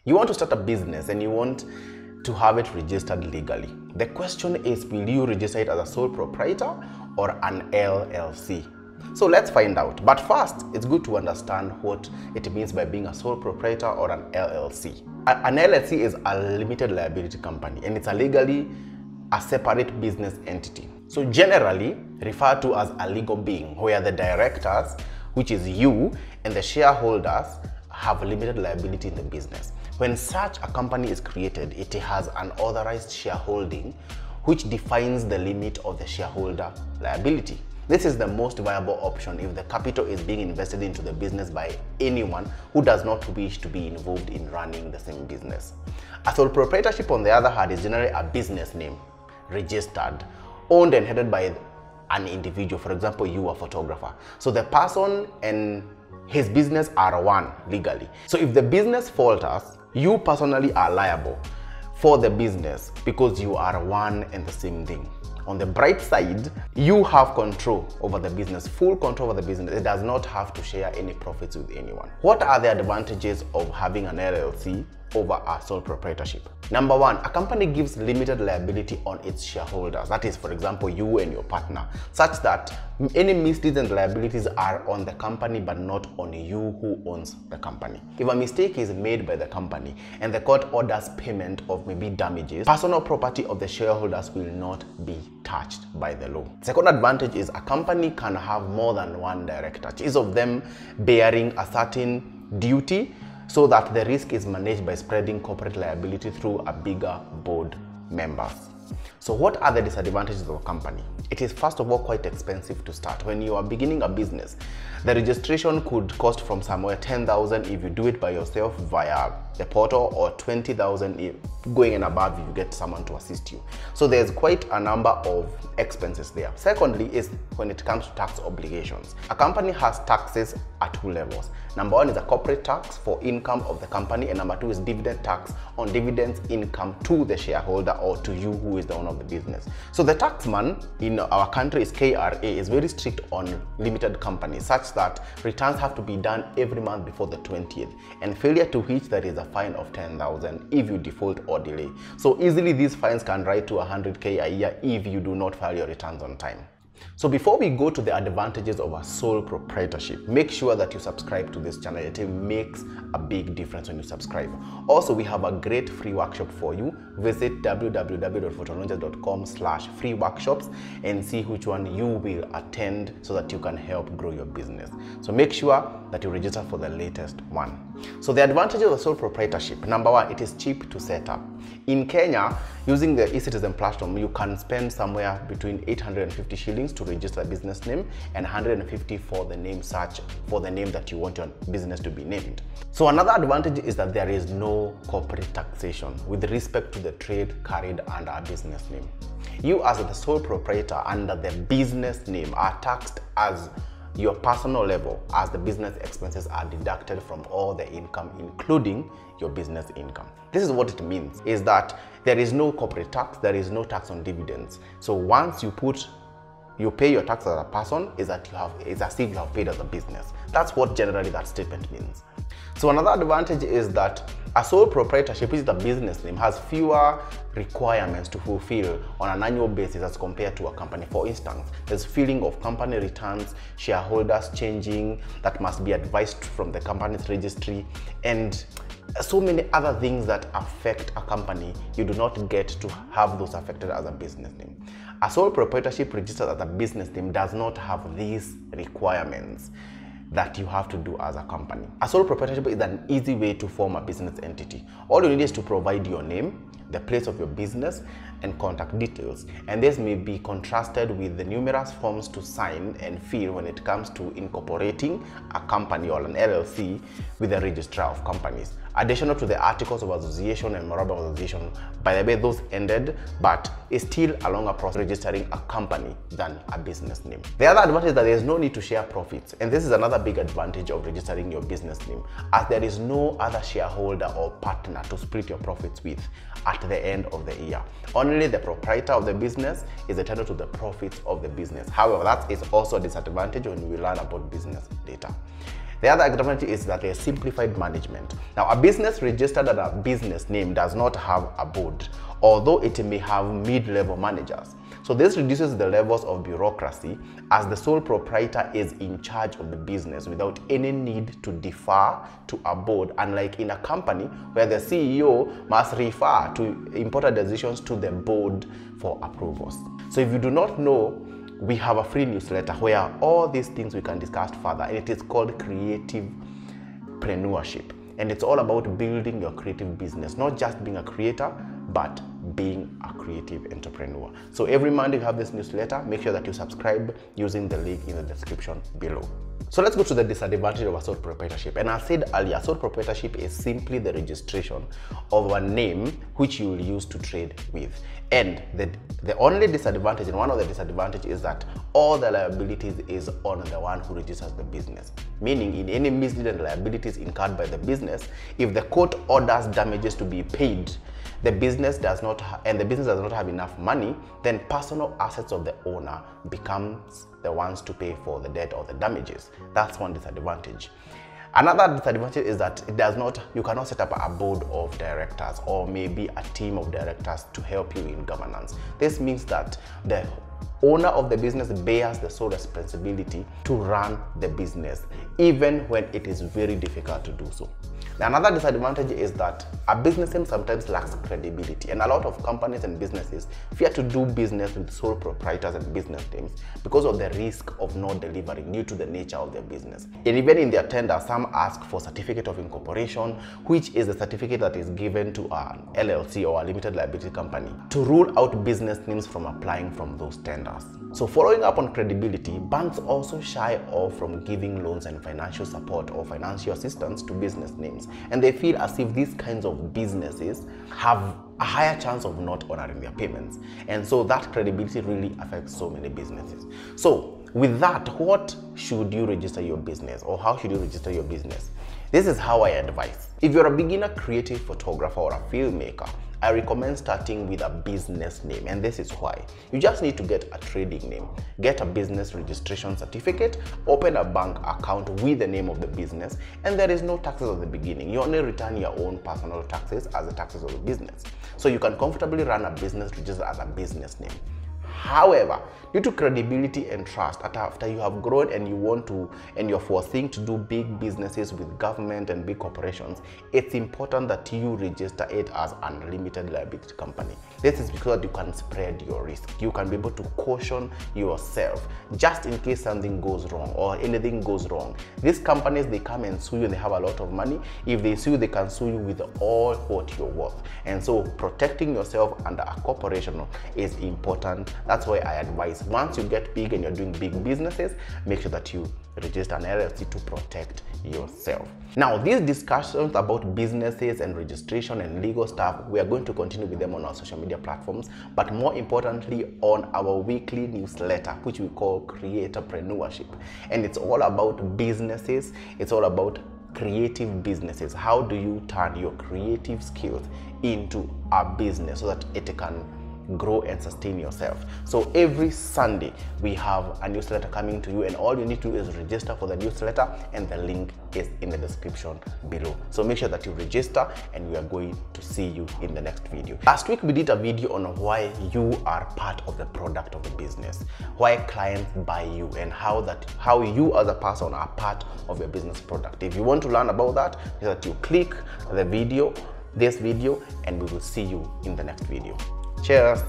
You want to start a business and you want to have it registered legally. The question is, will you register it as a sole proprietor or an LLC? So let's find out. But first, it's good to understand what it means by being a sole proprietor or an LLC. An LLC is a limited liability company, and it's a separate business entity. So generally referred to as a legal being, where the directors, which is you, and the shareholders have limited liability in the business. When such a company is created, it has an authorized shareholding, which defines the limit of the shareholder liability. This is the most viable option if the capital is being invested into the business by anyone who does not wish to be involved in running the same business. A sole proprietorship, on the other hand, is generally a business name, registered, owned and headed by an individual. For example, you, a photographer. So the person and his business are one legally. So if the business falters, you personally are liable for the business because you are one and the same thing. On the bright side, you have control over the business, full control over the business. It does not have to share any profits with anyone. What are the advantages of having an LLC over a sole proprietorship? Number one, a company gives limited liability on its shareholders. That is, for example, you and your partner, such that any misdeeds and liabilities are on the company but not on you who owns the company. If a mistake is made by the company and the court orders payment of maybe damages, personal property of the shareholders will not be touched by the law. Second advantage is a company can have more than one director, each of them bearing a certain duty, so that the risk is managed by spreading corporate liability through a bigger board members. So what are the disadvantages of a company? It is first of all quite expensive to start. When you are beginning a business, the registration could cost from somewhere 10,000 if you do it by yourself via the portal, or 20,000 if going and above if you get someone to assist you. So there's quite a number of expenses there. Secondly is when it comes to tax obligations. A company has taxes at two levels. Number one is a corporate tax for income of the company, and number two is dividend tax on dividends income to the shareholder or to you who is the owner of the business. So the taxman in our country is KRA, is very strict on limited companies, such that returns have to be done every month before the 20th, and failure to which there is a fine of 10,000 if you default or delay. So easily these fines can rise to 100K a year if you do not file your returns on time. So before we go to the advantages of a sole proprietorship, make sure that you subscribe to this channel. It makes a big difference when you subscribe. Also, we have a great free workshop for you. Visit www.photolaunchers.com/free workshops and see which one you will attend so that you can help grow your business. So make sure that you register for the latest one. So the advantages of sole proprietorship. Number one, it is cheap to set up. In Kenya, using the eCitizen platform, you can spend somewhere between 850 shillings to register a business name and 150 for the name search for the name that you want your business to be named. So another advantage is that there is no corporate taxation with respect to the trade carried under a business name. You as the sole proprietor under the business name are taxed as your personal level, as the business expenses are deducted from all the income, including your business income. This is what it means, is that there is no corporate tax, there is no tax on dividends. So once you pay your tax as a person, is as if you have paid as a business. That's what generally that statement means. So another advantage is that a sole proprietorship, which is the business name, has fewer requirements to fulfill on an annual basis as compared to a company. For instance, there's filing of company returns, shareholders changing that must be advised from the company's registry, and so many other things that affect a company. You do not get to have those affected as a business name. A sole proprietorship registered as a business name does not have these requirements that you have to do as a company. A sole proprietorship is an easy way to form a business entity. All you need is to provide your name, the place of your business, and contact details. And this may be contrasted with the numerous forms to sign and fill when it comes to incorporating a company or an LLC with a registrar of companies. Additional to the articles of association and memorandum of association, by the way, those ended, but it's still a longer process registering a company than a business name. The other advantage is that there is no need to share profits, and this is another big advantage of registering your business name, as there is no other shareholder or partner to split your profits with at the end of the year. Only the proprietor of the business is entitled to the profits of the business. However, that is also a disadvantage when we learn about business data. The other advantage is that there's simplified management. Now, a business registered under a business name does not have a board, although it may have mid-level managers. So this reduces the levels of bureaucracy, as the sole proprietor is in charge of the business without any need to defer to a board, unlike in a company where the CEO must refer to important decisions to the board for approvals. So if you do not know, we have a free newsletter where all these things we can discuss further, and it is called Creativepreneurship. And it's all about building your creative business, not just being a creator, but being a creative entrepreneur. So every Monday you have this newsletter. Make sure that you subscribe using the link in the description below. So let's go to the disadvantage of a sole proprietorship. And I said earlier, sole proprietorship is simply the registration of a name which you will use to trade with. And the only disadvantage, and one of the disadvantages, is that all the liabilities is on the one who registers the business. Meaning, in any misdeed liabilities incurred by the business, if the court orders damages to be paid, the business does not have enough money, then personal assets of the owner becomes the ones to pay for the debt or the damages. That's one disadvantage. Another disadvantage is that you cannot set up a board of directors or maybe a team of directors to help you in governance. This means that the owner of the business bears the sole responsibility to run the business, even when it is very difficult to do so. Another disadvantage is that a business name sometimes lacks credibility, and a lot of companies and businesses fear to do business with sole proprietors and business names because of the risk of not delivering due to the nature of their business. And even in their tender, some ask for certificate of incorporation, which is a certificate that is given to an LLC or a limited liability company to rule out business names from applying from those tenders. So following up on credibility, banks also shy off from giving loans and financial support or financial assistance to business names, and they feel as if these kinds of businesses have a higher chance of not honoring their payments, and so that credibility really affects so many businesses. So with that, what should you register your business, or how should you register your business? This is how I advise. If you're a beginner creative photographer or a filmmaker, I recommend starting with a business name, and this is why. You just need to get a trading name, get a business registration certificate, open a bank account with the name of the business, and there is no taxes at the beginning. You only return your own personal taxes as the taxes of the business. So you can comfortably run a business registered as a business name. However, due to credibility and trust, after you have grown and you're foreseeing to do big businesses with government and big corporations, it's important that you register it as an unlimited liability company. This is because you can spread your risk. You can be able to caution yourself just in case something goes wrong or anything goes wrong. These companies, they come and sue you and they have a lot of money. If they sue, they can sue you with all what you're worth. And so protecting yourself under a corporation is important. That's why I advise, once you get big and you're doing big businesses, make sure that you register an LLC to protect yourself. Now, these discussions about businesses and registration and legal stuff, we are going to continue with them on our social media platforms, but more importantly on our weekly newsletter, which we call Creativepreneurship. And it's all about businesses. It's all about creative businesses. How do you turn your creative skills into a business so that it can grow and sustain yourself? So every Sunday we have a newsletter coming to you, and all you need to do is register for the newsletter, and the link is in the description below. So make sure that you register, and we are going to see you in the next video. Last week we did a video on why you are part of the product of the business, why clients buy you, and how you as a person are part of your business product. If you want to learn about that, is that you click this video, and we will see you in the next video. Cheers.